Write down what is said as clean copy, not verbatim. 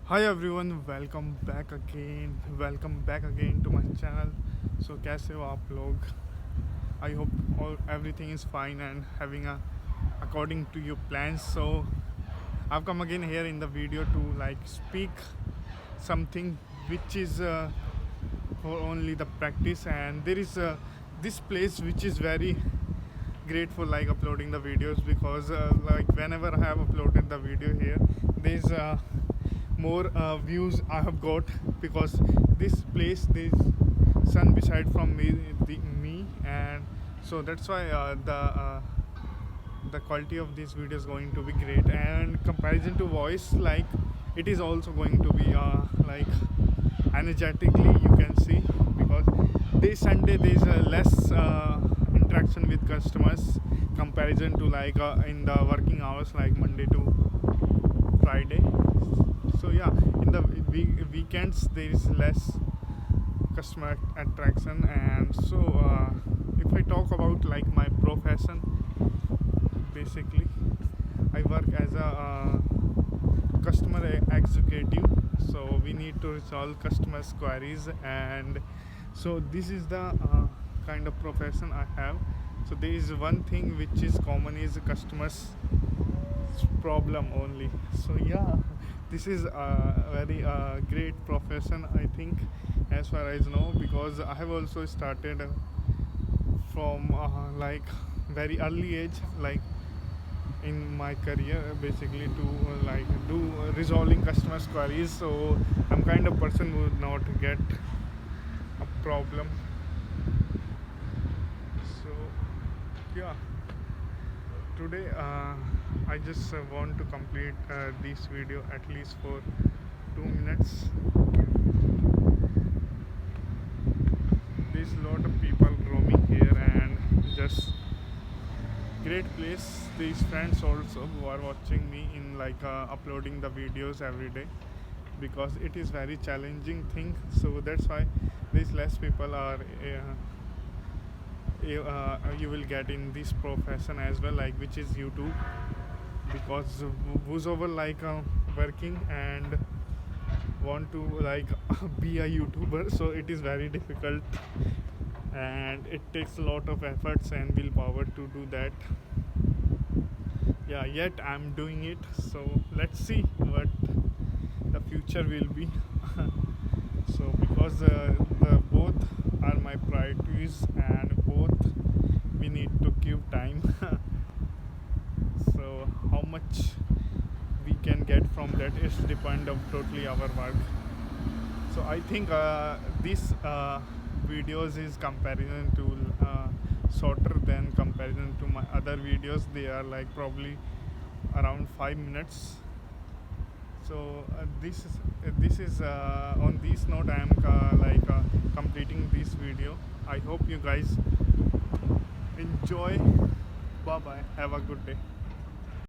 Hi everyone, welcome back again to my channel. So कैसे हो आप लोग? I hope everything is fine and having a according to your plans. So I've come again here in the video to speak something which is for only the practice, and there is this place which is very great for uploading the videos because whenever I have uploaded the video here, there's more views I have got because this place there's sun beside from me, and so that's why the quality of this video is going to be great. And comparison to voice, it is also going to be energetically you can see, because this Sunday there's less interaction with customers comparison to in the working hours like Monday to Friday. So yeah, in the weekends there is less customer attraction. And so if I talk about my profession, basically I work as a customer executive. So we need to resolve customers queries, and so this is the kind of profession I have. So there is one thing which is common is customers problem only. So yeah, this is a very great profession, I think, as far as I know, because I have also started from very early age, in my career, basically to do resolving customers queries. So I'm kind of person who would not get a problem. So yeah, today I just want to complete this video at least for 2 minutes. There's a lot of people roaming here, and just great place. These friends also who are watching me in uploading the videos every day, because it is very challenging thing. So that's why these less people are you will get in this profession as well, which is YouTube, because who's over working and want to be a YouTuber, so it is very difficult and it takes a lot of efforts and willpower to do that. Yeah, yet I'm doing it, so let's see what the future will be. So because the both are my priorities, and both we need to give time. So how much we can get from that is depend of totally our work. So I think this videos is comparison to shorter than comparison to my other videos. They are probably around 5 minutes. So this is on this note I am completing this video. I hope you guys enjoy. Bye bye, have a good day.